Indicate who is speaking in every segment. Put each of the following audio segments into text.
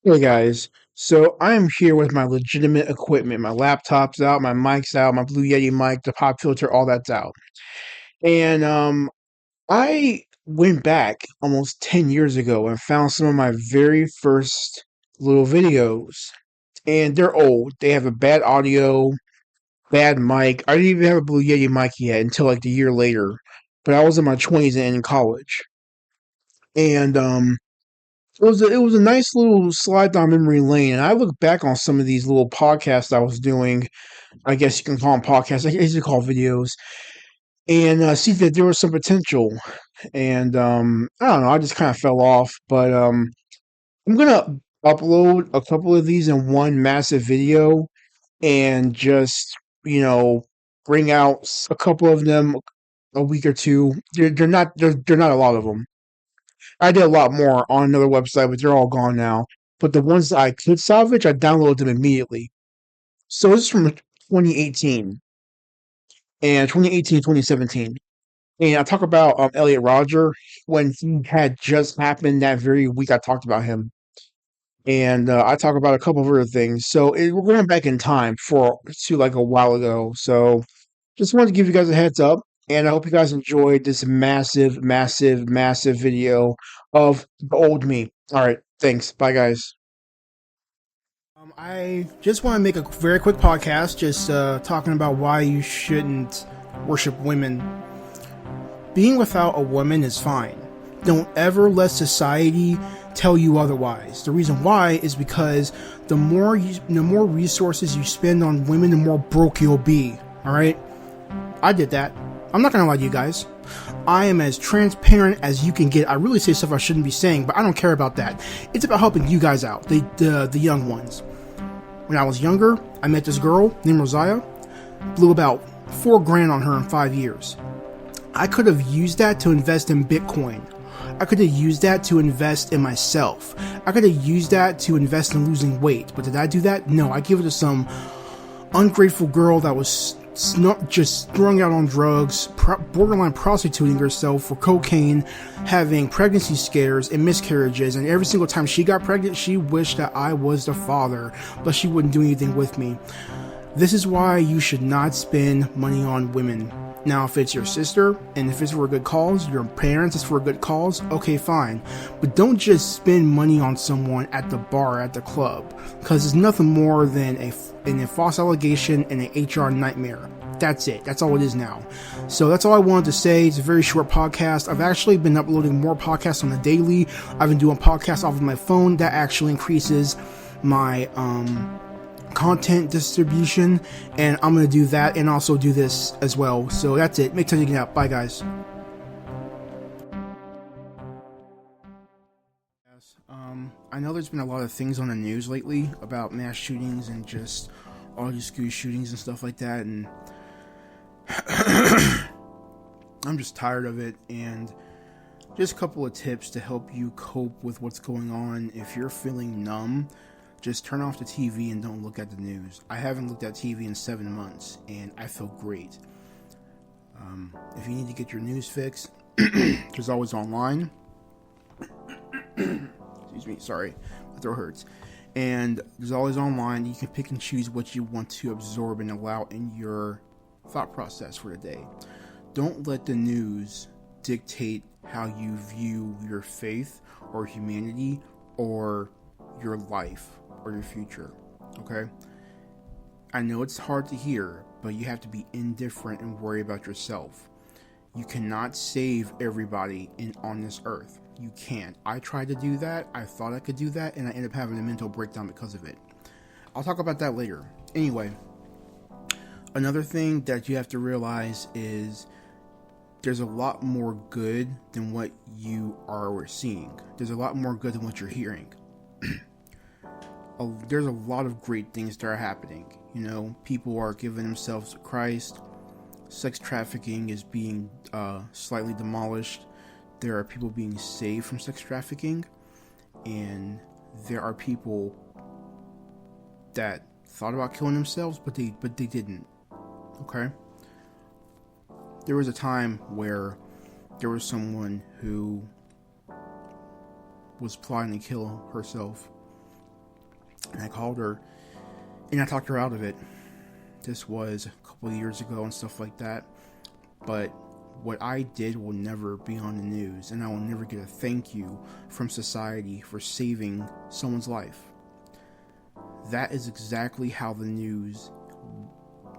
Speaker 1: Hey guys, so I am here with my legitimate equipment. My laptop's out, my mic's out, my Blue Yeti mic, the pop filter, all that's out. And I went back almost 10 years ago and found some of my very first little videos. And they're old. They have a bad audio, bad mic. I didn't even have a Blue Yeti mic yet until like the year later. But I was in my 20s and in college. And it was a nice little slide down memory lane, and I look back on some of these little podcasts I was doing. I guess you can call them podcasts. I guess you call videos, and see that there was some potential. And I don't know. I just kind of fell off, but I'm gonna upload a couple of these in one massive video, and just bring out a couple of them a week or two. They're not a lot of them. I did a lot more on another website, but they're all gone now. But the ones that I could salvage, I downloaded them immediately. So this is from 2018 and 2018, 2017. And I talk about Elliot Rodger when he had just happened that very week. I talked about him. And I talk about a couple of other things. So we're going back in time to like a while ago. So just wanted to give you guys a heads up. And I hope you guys enjoyed this massive, massive, massive video of the old me. All right. Thanks. Bye, guys.
Speaker 2: I just want to make a very quick podcast just talking about why you shouldn't worship women. Being without a woman is fine. Don't ever let society tell you otherwise. The reason why is because the more resources you spend on women, the more broke you'll be. All right, I did that. I'm not gonna lie to you guys. I am as transparent as you can get. I really say stuff I shouldn't be saying, but I don't care about that. It's about helping you guys out, the young ones. When I was younger, I met this girl named Rosiah. Blew about $4,000 on her in 5 years. I could have used that to invest in Bitcoin. I could have used that to invest in myself. I could have used that to invest in losing weight. But did I do that? No, I gave it to some ungrateful girl that was not just throwing out on drugs, borderline prostituting herself for cocaine, having pregnancy scares and miscarriages, and every single time she got pregnant, she wished that I was the father, but she wouldn't do anything with me. This is why you should not spend money on women. Now, if it's your sister, and if it's for a good cause, your parents, it's for a good cause, okay, fine. But don't just spend money on someone at the bar, at the club, because it's nothing more than a false allegation and an HR nightmare. That's it. That's all it is now. So that's all I wanted to say. It's a very short podcast. I've actually been uploading more podcasts on the daily. I've been doing podcasts off of my phone. That actually increases my content distribution, and I'm going to do that and also do this as well. So that's it. Make time to get out. Bye, guys. I know there's been a lot of things on the news lately about mass shootings and just all these school shootings and stuff like that, and I'm just tired of it. And just a couple of tips to help you cope with what's going on. If you're feeling numb, just turn off the TV and don't look at the news. I haven't looked at TV in 7 months, and I feel great. If you need to get your news fix, there's always online. Excuse me, sorry, my throat hurts. And there's always online. You can pick and choose what you want to absorb and allow in your thought process for the day. Don't let the news dictate how you view your faith or humanity or your life or your future, okay? I know it's hard to hear, but you have to be indifferent and worry about yourself. You cannot save everybody on this earth. You can't. I tried to do that. I thought I could do that, and I ended up having a mental breakdown because of it. I'll talk about that later. Anyway, another thing that you have to realize is there's a lot more good than what you are seeing. There's a lot more good than what you're hearing. There's a lot of great things that are happening. You know, people are giving themselves to Christ. Sex trafficking is being slightly demolished. There are people being saved from sex trafficking, and there are people that thought about killing themselves, but they didn't. Okay. There was a time where there was someone who was plotting to kill herself, And I called her and I talked her out of it. This was a couple of years ago and stuff like that. But what I did will never be on the news, and I will never get a thank you from society for saving someone's life. That is exactly how the news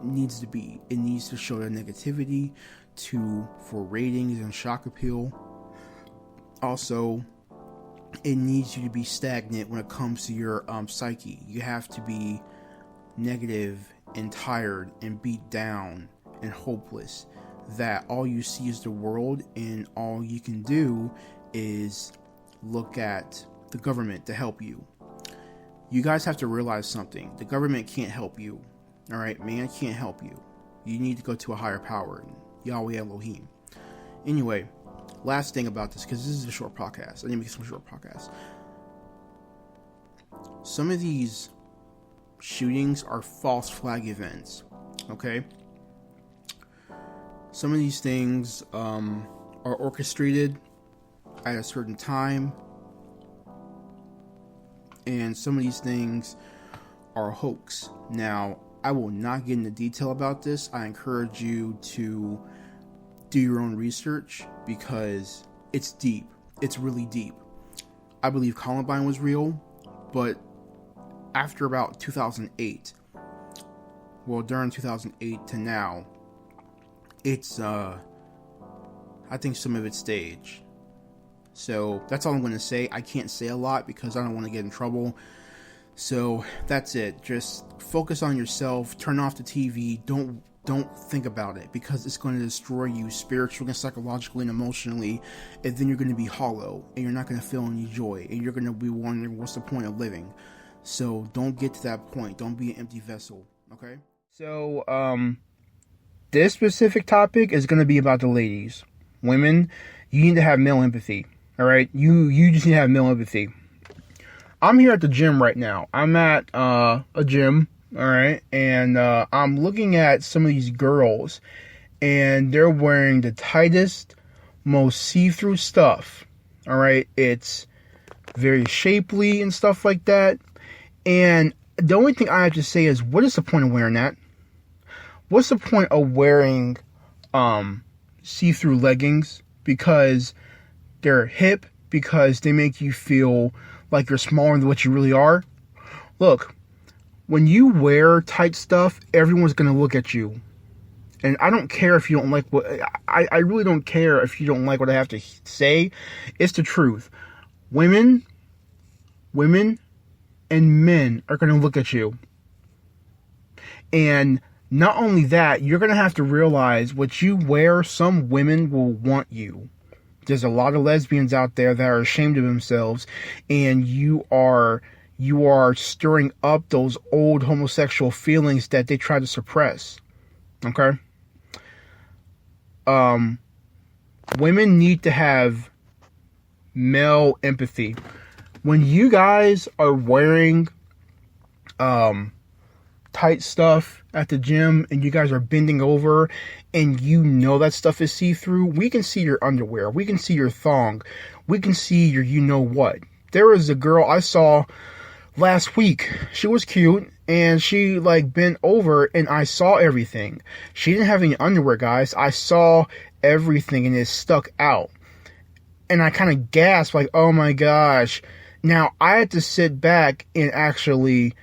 Speaker 2: needs to be. It needs to show the negativity for ratings and shock appeal. Also, it needs you to be stagnant when it comes to your psyche. You have to be negative and tired and beat down and hopeless, that all you see is the world and all you can do is look at the government to help you. You guys have to realize something. The government can't help you. All right, man can't help you. You need to go to a higher power, Yahweh Elohim. Anyway, last thing about this, because this is a short podcast. I need to make some short podcasts. Some of these shootings are false flag events. Okay? Some of these things are orchestrated at a certain time. And some of these things are a hoax. Now, I will not get into detail about this. I encourage you to do your own research because it's deep. It's really deep. I believe Columbine was real, but after about 2008, well, during 2008 to now, it's, I think some of it's staged. So that's all I'm going to say. I can't say a lot because I don't want to get in trouble. So that's it. Just focus on yourself. Turn off the TV. Don't think about it because it's going to destroy you spiritually and psychologically and emotionally. And then you're going to be hollow and you're not going to feel any joy. And you're going to be wondering what's the point of living. So don't get to that point. Don't be an empty vessel. Okay? So, this specific topic is going to be about the ladies. Women, you need to have male empathy. All right, you just need to have male empathy. I'm here at the gym right now. I'm at a gym, all right, and I'm looking at some of these girls, and they're wearing the tightest, most see-through stuff. All right, it's very shapely and stuff like that. And the only thing I have to say is, what is the point of wearing that? What's the point of wearing see-through leggings? Because they're hip, because they make you feel like you're smaller than what you really are. Look, when you wear tight stuff, everyone's going to look at you. And I don't care if you don't like what... I really don't care if you don't like what I have to say. It's the truth. Women, and men are going to look at you. And not only that, you're going to have to realize what you wear, some women will want you. There's a lot of lesbians out there that are ashamed of themselves, and you are stirring up those old homosexual feelings that they try to suppress. Okay? Women need to have male empathy. When you guys are wearing tight stuff at the gym and you guys are bending over and you know that stuff is see-through, we can see your underwear, we can see your thong, we can see your you-know-what. There was a girl I saw last week. She was cute and she bent over and I saw everything. She didn't have any underwear, guys. I saw everything and it stuck out. And I kind of gasped oh my gosh. Now I had to sit back and actually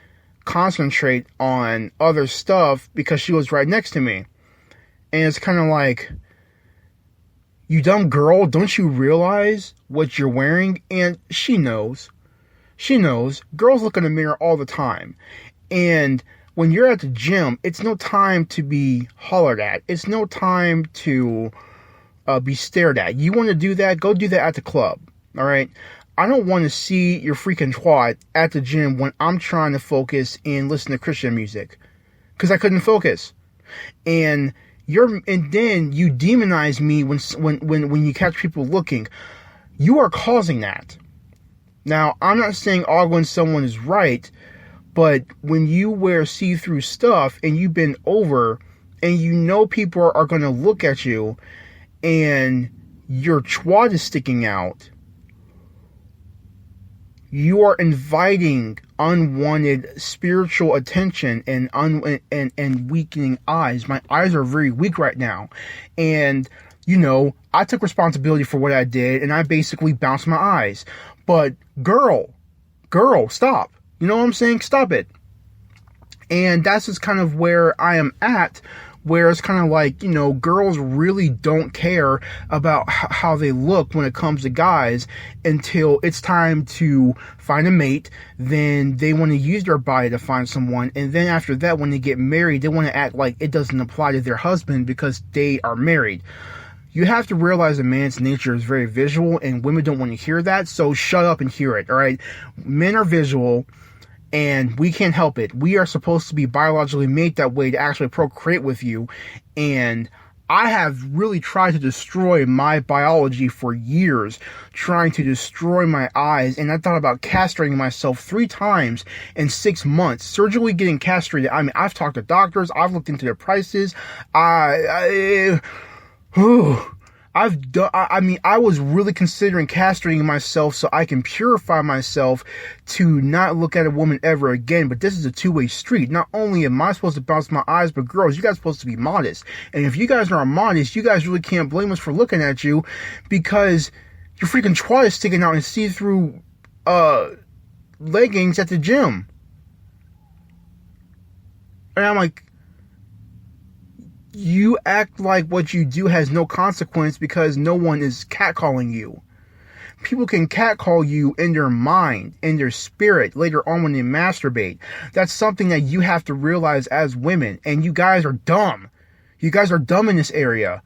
Speaker 2: concentrate on other stuff because she was right next to me. And it's kind of you dumb girl, don't you realize what you're wearing? And she knows. She knows. Girls look in the mirror all the time. And when you're at the gym, it's no time to be hollered at. It's no time to be stared at. You want to do that? Go do that at the club. All right? I don't want to see your freaking twat at the gym when I'm trying to focus and listen to Christian music. Because I couldn't focus. And then you demonize me when you catch people looking. You are causing that. Now, I'm not saying ogling someone is right, but when you wear see-through stuff and you bend over and you know people are going to look at you and your twat is sticking out, you are inviting unwanted spiritual attention and weakening eyes. My eyes are very weak right now. And, I took responsibility for what I did, and I basically bounced my eyes. But girl, stop. You know what I'm saying? Stop it. And that's just kind of where I am at, where it's kind of like, girls really don't care about how they look when it comes to guys until it's time to find a mate. Then they want to use their body to find someone. And then after that, when they get married, they want to act like it doesn't apply to their husband because they are married. You have to realize a man's nature is very visual, and women don't want to hear that, so shut up and hear it, all right? Men are visual, and we can't help it. We are supposed to be biologically made that way to actually procreate with you, and I have really tried to destroy my biology for years, trying to destroy my eyes, and I thought about castrating myself 3 times in 6 months, surgically getting castrated. I mean, I've talked to doctors, I've looked into their prices, I was really considering castrating myself so I can purify myself to not look at a woman ever again. But this is a two-way street. Not only am I supposed to bounce my eyes, but girls, you guys are supposed to be modest. And if you guys aren't modest, you guys really can't blame us for looking at you because your freaking twat is sticking out in see-through leggings at the gym. And I'm like, you act like what you do has no consequence because no one is catcalling you. People can catcall you in their mind, in their spirit, later on when they masturbate. That's something that you have to realize as women. And you guys are dumb. You guys are dumb in this area.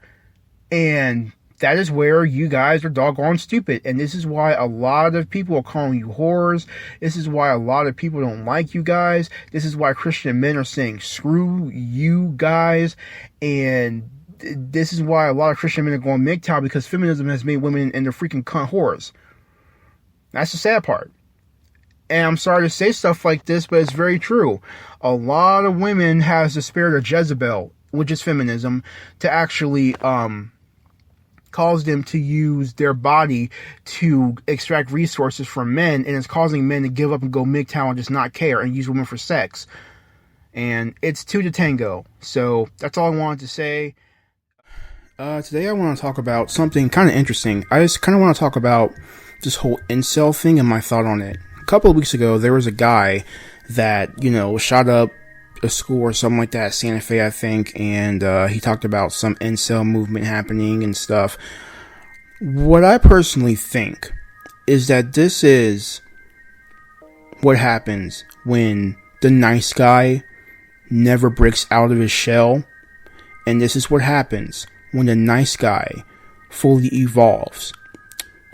Speaker 2: And that is where you guys are doggone stupid. And this is why a lot of people are calling you whores. This is why a lot of people don't like you guys. This is why Christian men are saying, screw you guys. And this is why a lot of Christian men are going MGTOW, because feminism has made women into freaking cunt whores. That's the sad part. And I'm sorry to say stuff like this, but it's very true. A lot of women has the spirit of Jezebel, which is feminism, to actually, cause them to use their body to extract resources from men, and it's causing men to give up and go MGTOW and just not care and use women for sex. And it's two to tango. So that's all I wanted to say. Today I want to talk about something kind of interesting. I just kind of want to talk about this whole incel thing and my thought on it. A couple of weeks ago, there was a guy that, shot up a school or something like that, Santa Fe, I think, and he talked about some incel movement happening and stuff. What I personally think is that this is what happens when the nice guy never breaks out of his shell, and this is what happens when the nice guy fully evolves.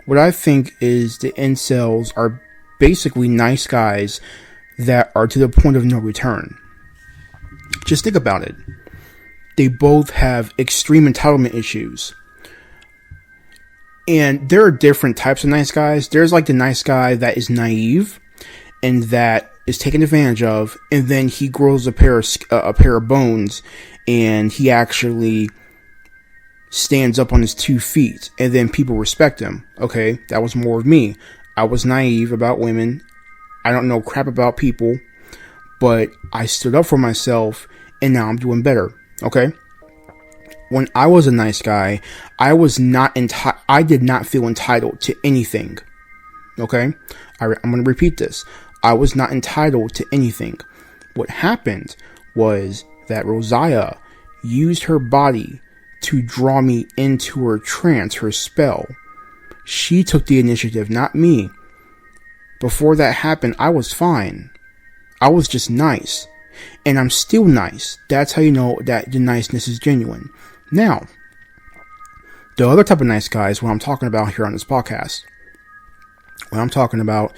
Speaker 2: What I think is the incels are basically nice guys that are to the point of no return. Just think about it. They both have extreme entitlement issues. And there are different types of nice guys. There's like the nice guy that is naive and that is taken advantage of, and then he grows a pair of bones, and he actually stands up on his 2 feet, and then people respect him. Okay, that was more of me. I was naive about women. I don't know crap about people, but I stood up for myself, and now I'm doing better. Okay? When I was a nice guy, I did not feel entitled to anything. Okay? I'm going to repeat this. I was not entitled to anything. What happened was that Rosiah used her body to draw me into her trance, her spell. She took the initiative, not me. Before that happened, I was fine. I was just nice. And I'm still nice. That's how you know that the niceness is genuine. Now, the other type of nice guys, what I'm talking about here on this podcast, what I'm talking about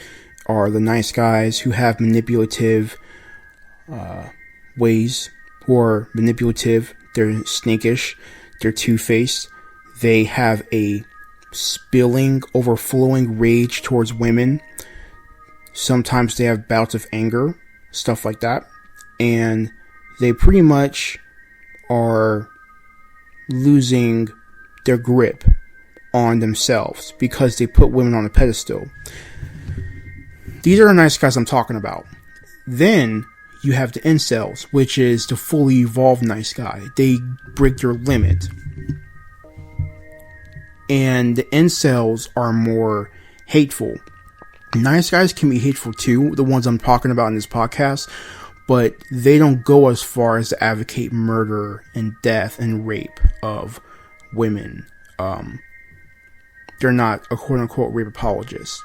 Speaker 2: are the nice guys who have manipulative ways, who are manipulative, they're snakish, they're two-faced, they have a spilling, overflowing rage towards women. Sometimes they have bouts of anger, stuff like that. And they pretty much are losing their grip on themselves because they put women on a pedestal. These are the nice guys I'm talking about. Then you have the incels, which is the fully evolved nice guy. They break your limit. And the incels are more hateful. Nice guys can be hateful too, the ones I'm talking about in this podcast, but they don't go as far as to advocate murder and death and rape of women. They're not a quote-unquote rape apologist.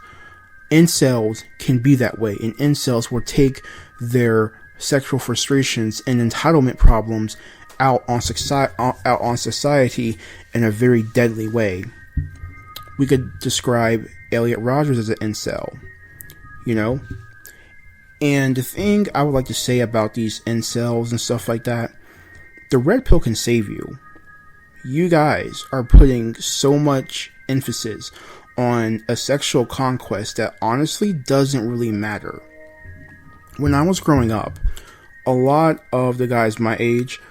Speaker 2: Incels can be that way, and incels will take their sexual frustrations and entitlement problems out on society in a very deadly way. We could describe Elliot Rogers as an incel, you know? And the thing I would like to say about these incels and stuff like that, the red pill can save you. You guys are putting so much emphasis on a sexual conquest that honestly doesn't really matter. When I was growing up, a lot of the guys my age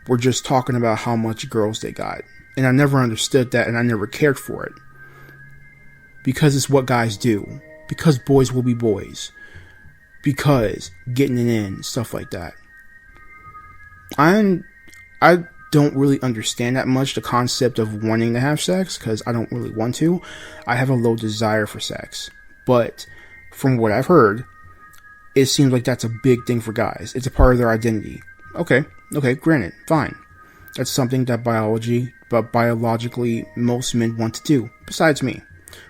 Speaker 2: were just talking about how much girls they got. And I never understood that, and I never cared for it. Because it's what guys do. Because boys will be boys. Because getting it in, stuff like that. I don't really understand that much the concept of wanting to have sex, because I don't really want to. I have a low desire for sex. But from what I've heard, it seems like that's a big thing for guys. It's a part of their identity. Okay, granted, fine. That's something that biologically most men want to do, besides me,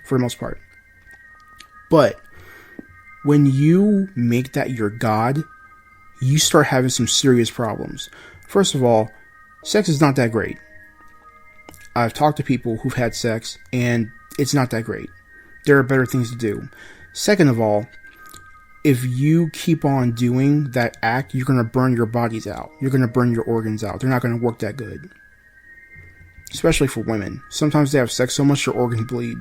Speaker 2: for the most part. But when you make that your god, you start having some serious problems. First of all, sex is not that great. I've talked to people who've had sex, and it's not that great. There are better things to do. Second of all, if you keep on doing that act, you're going to burn your bodies out. You're going to burn your organs out. They're not going to work that good. Especially for women. Sometimes they have sex so much their organs bleed.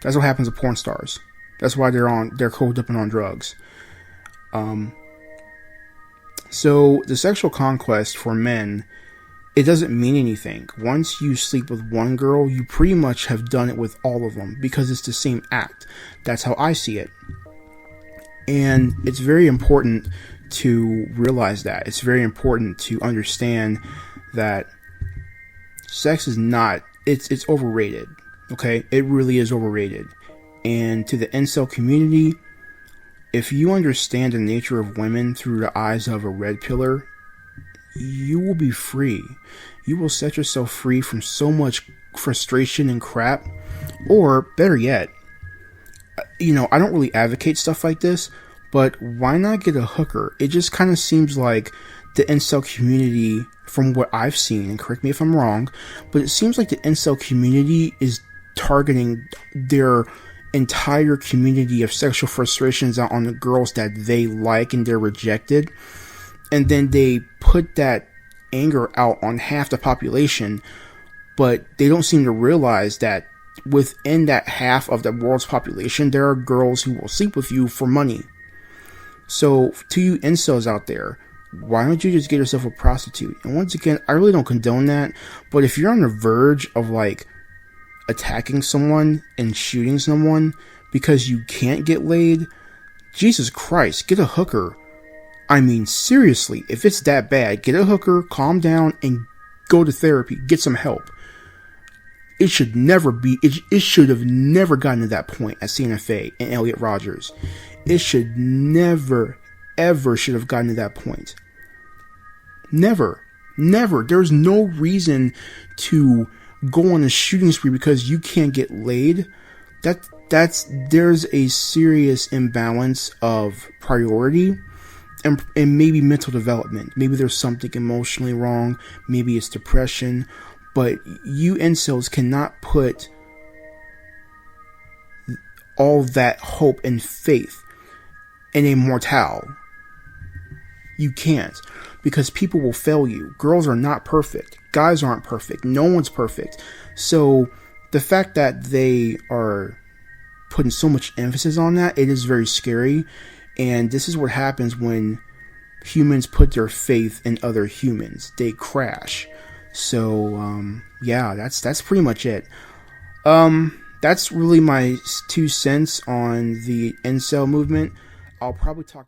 Speaker 2: That's what happens to porn stars. That's why they're coked up and on drugs. So the sexual conquest for men, it doesn't mean anything. Once you sleep with one girl, you pretty much have done it with all of them because it's the same act. That's how I see it. And it's very important to realize that. It's very important to understand that sex is not, it's overrated. Okay? It really is overrated. And to the incel community, if you understand the nature of women through the eyes of a red pillar, you will be free. You will set yourself free from so much frustration and crap. Or, better yet, I don't really advocate stuff like this, but why not get a hooker? It just kind of seems like the incel community, from what I've seen, and correct me if I'm wrong, but it seems like the incel community is targeting their entire community of sexual frustrations out on the girls that they like and they're rejected. And then they put that anger out on half the population, but they don't seem to realize that within that half of the world's population, there are girls who will sleep with you for money. So, to you incels out there, why don't you just get yourself a prostitute? And once again, I really don't condone that, but if you're on the verge of, attacking someone and shooting someone because you can't get laid, Jesus Christ, get a hooker. I mean, seriously, if it's that bad, get a hooker, calm down, and go to therapy. Get some help. It should have never gotten to that point at Santa Fe and Elliot Rogers. It should never, ever should have gotten to that point. Never. There's no reason to go on a shooting spree because you can't get laid. There's a serious imbalance of priority and maybe mental development. Maybe there's something emotionally wrong. Maybe it's depression. But you incels cannot put all that hope and faith in a mortal. You can't. Because people will fail you. Girls are not perfect. Guys aren't perfect. No one's perfect. So the fact that they are putting so much emphasis on that, it is very scary. And this is what happens when humans put their faith in other humans. They crash. So, yeah, that's pretty much it. That's really my 2 cents on the incel movement. I'll probably talk.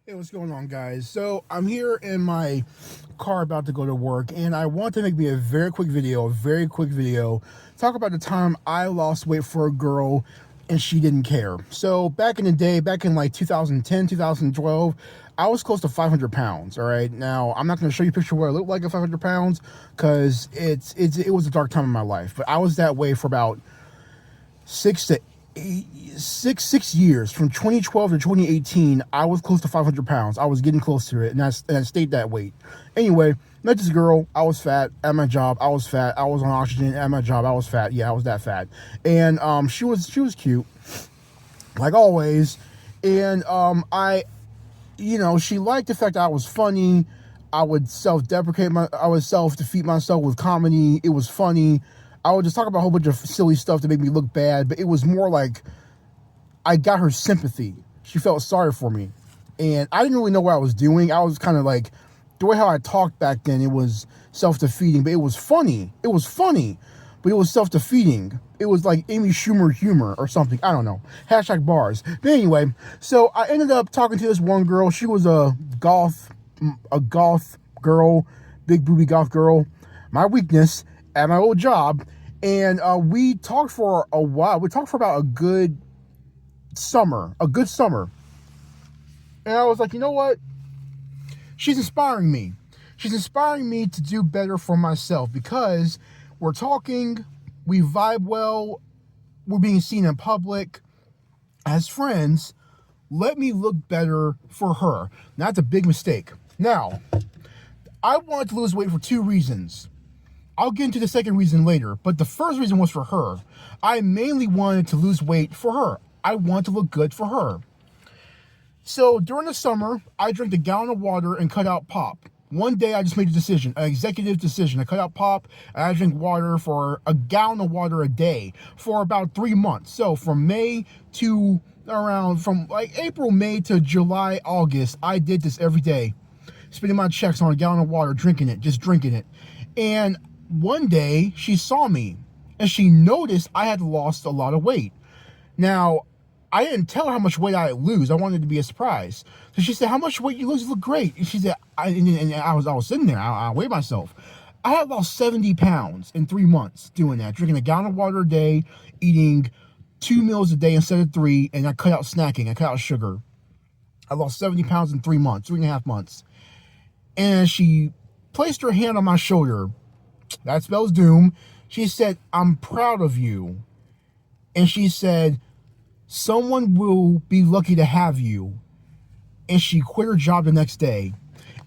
Speaker 2: Hey, what's going on, guys? So I'm here in my car about to go to work, and I want to make me a very quick video, talk about the time I lost weight for a girl and she didn't care. So back in the day, back in like 2010, 2012, I was close to 500 pounds. All right. Now I'm not going to show you a picture of what I looked like at 500 pounds because it was a dark time in my life, but I was that way for about 6 years, from 2012 to 2018. I was close to 500 pounds. I was getting close to it, and I stayed that weight. Anyway, met this girl. I was fat at my job. I was fat. I was on oxygen at my job. I was fat. Yeah, I was that fat. And she was cute, like always. And she liked the fact that I was funny. I would self-defeat myself with comedy. It was funny. I would just talk about a whole bunch of silly stuff to make me look bad, but it was more like I got her sympathy. She felt sorry for me. And I didn't really know what I was doing. I was kind of like, the way how I talked back then, it was self-defeating, but it was funny. But it was self-defeating. It was like Amy Schumer humor or something. I don't know. Hashtag bars. But anyway, so I ended up talking to this one girl. She was a goth girl, big booby goth girl. My weakness at my old job. And we talked for a while. We talked for about a good summer. And I was like, you know what? She's inspiring me. She's inspiring me to do better for myself because we're talking, we vibe well, we're being seen in public as friends. Let me look better for her. Now, that's a big mistake. Now, I wanted to lose weight for 2 reasons. I'll get into the second reason later, but the first reason was for her. I mainly wanted to lose weight for her. I want to look good for her. So during the summer, I drank a gallon of water and cut out pop. One day I just made a decision, an executive decision. I cut out pop and I drank water for a gallon of water a day for about 3 months. So from April, May to July, August, I did this every day. Spending my checks on a gallon of water, just drinking it. And one day she saw me and she noticed I had lost a lot of weight. Now, I didn't tell her how much weight I lose. I wanted it to be a surprise. So she said, "How much weight you lose? You look great." And she said, I was sitting there. I weighed myself. I had lost 70 pounds in 3 months doing that, drinking a gallon of water a day, eating 2 meals a day instead of 3, and I cut out snacking. I cut out sugar. I lost 70 pounds in 3 months, 3.5 months. And she placed her hand on my shoulder. That spells doom. She said, "I'm proud of you." And she said, "Someone will be lucky to have you." And she quit her job the next day.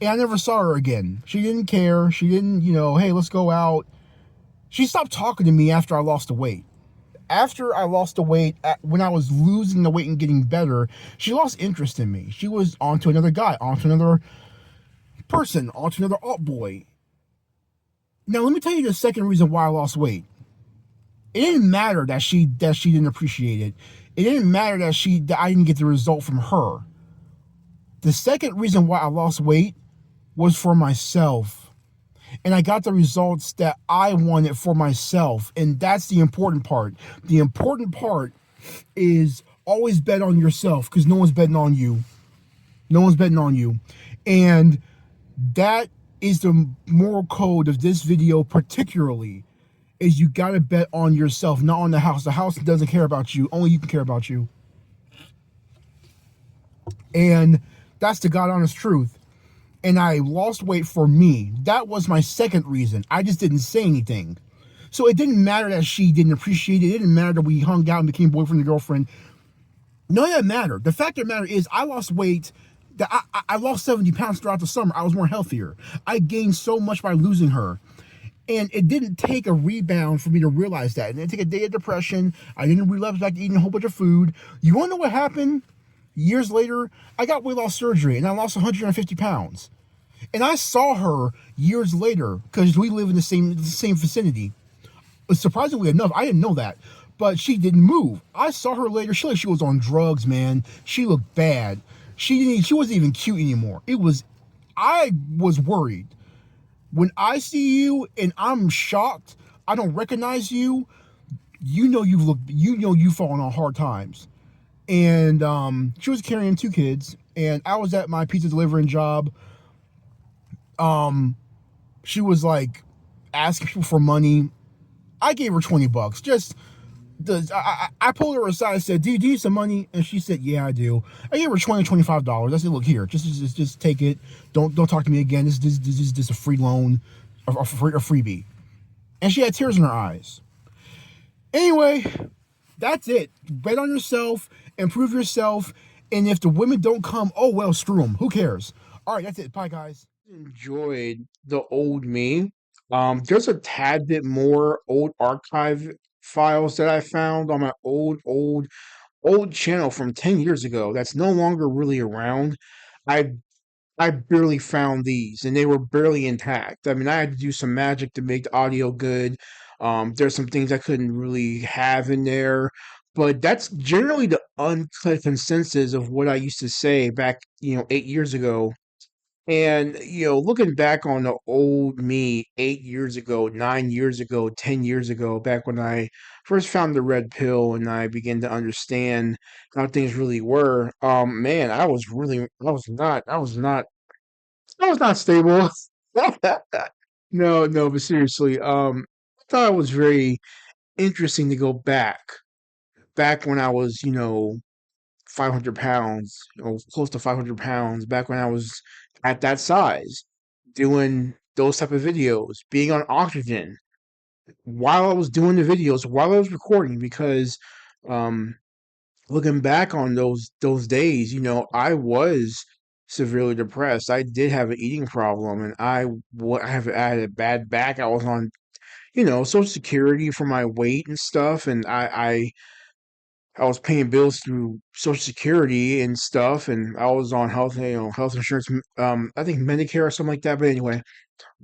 Speaker 2: And I never saw her again. She didn't care. She didn't, hey, let's go out. She stopped talking to me after I lost the weight. After I lost the weight, when I was losing the weight and getting better, she lost interest in me. She was on to another guy, on to another person, on to another alt boy. Now, let me tell you the second reason why I lost weight. It didn't matter that she didn't appreciate it. It didn't matter that I didn't get the result from her. The second reason why I lost weight was for myself. And I got the results that I wanted for myself. And that's the important part. The important part is always bet on yourself because no one's betting on you. No one's betting on you. And that is the moral code of this video particularly. Is you got to bet on yourself, not on the house. The house doesn't care about you. Only you can care about you. And that's the God honest truth. And I lost weight for me. That was my second reason. I just didn't say anything. So it didn't matter that she didn't appreciate it. It didn't matter that we hung out and became boyfriend and girlfriend. None of that mattered. The fact of the matter is I lost weight. I lost 70 pounds throughout the summer. I was more healthier. I gained so much by losing her. And it didn't take a rebound for me to realize that. It didn't take a day of depression. I didn't relapse back to eating a whole bunch of food. You want to know what happened? Years later, I got weight loss surgery and I lost 150 pounds. And I saw her years later because we live in the same vicinity. Surprisingly enough, I didn't know that. But she didn't move. I saw her later. She was on drugs, man. She looked bad. She wasn't even cute anymore. I was worried. When I see you and I'm shocked, I don't recognize you, you've fallen on hard times. And she was carrying two kids, and I was at my pizza delivering job. She was like asking people for money. I gave her $20. Just I pulled her aside and said, do you need some money? And she said, yeah, I do. I gave her $25. I said, look here, just take it. Don't talk to me again. This is just a free loan, a freebie. And she had tears in her eyes. Anyway, that's it. Bet on yourself, improve yourself, and if the women don't come, oh well, screw them. Who cares? All right, that's it. Bye, guys.
Speaker 1: Enjoyed the old me. There's a tad bit more old archive files that I found on my old channel from 10 years ago that's no longer really around. I I barely found these and they were barely intact. I mean, I had to do some magic to make the audio good. There's some things I couldn't really have in there, but that's generally the uncut consensus of what I used to say back, 8 years ago. And, looking back on the old me 8 years ago, 9 years ago, 10 years ago, back when I first found the red pill and I began to understand how things really were, man, I was not stable. No, no, but seriously, I thought it was very interesting to go back when I was, 500 pounds, close to 500 pounds, back when I was at that size, doing those type of videos, being on oxygen while I was doing the videos, while I was recording, because um, looking back on those days, I was severely depressed. I did have an eating problem, and I had a bad back. I was on, Social Security for my weight and stuff, and I was paying bills through Social Security and stuff, and I was on health insurance. I think Medicare or something like that. But anyway,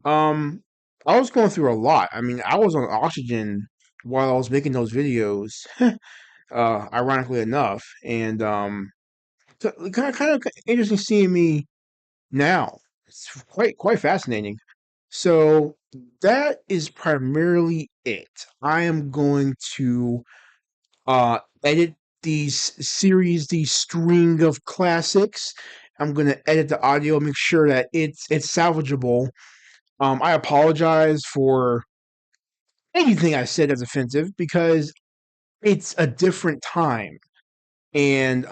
Speaker 1: um, I was going through a lot. I mean, I was on oxygen while I was making those videos. Ironically enough, and so kind of interesting seeing me now. It's quite fascinating. So that is primarily it. I am going to edit these string of classics. I'm gonna edit the audio, make sure that it's salvageable. I apologize for anything I said that's offensive because it's a different time. And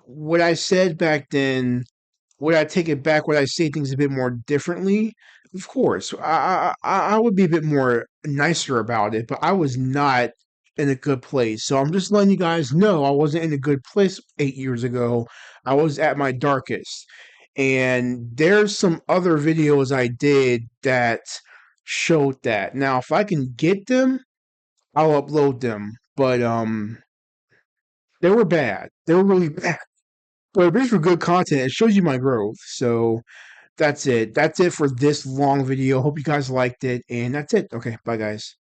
Speaker 1: what I said back then, would I take it back? Would I say things a bit more differently? Of course, I would be a bit more nicer about it, but I was not in a good place. So I'm just letting you guys know I wasn't in a good place 8 years ago. I was at my darkest. And there's some other videos I did that showed that. Now, if I can get them, I'll upload them. But they were bad. They were really bad. But it makes for good content. It shows you my growth. So that's it. That's it for this long video. Hope you guys liked it. And that's it. Okay, bye guys.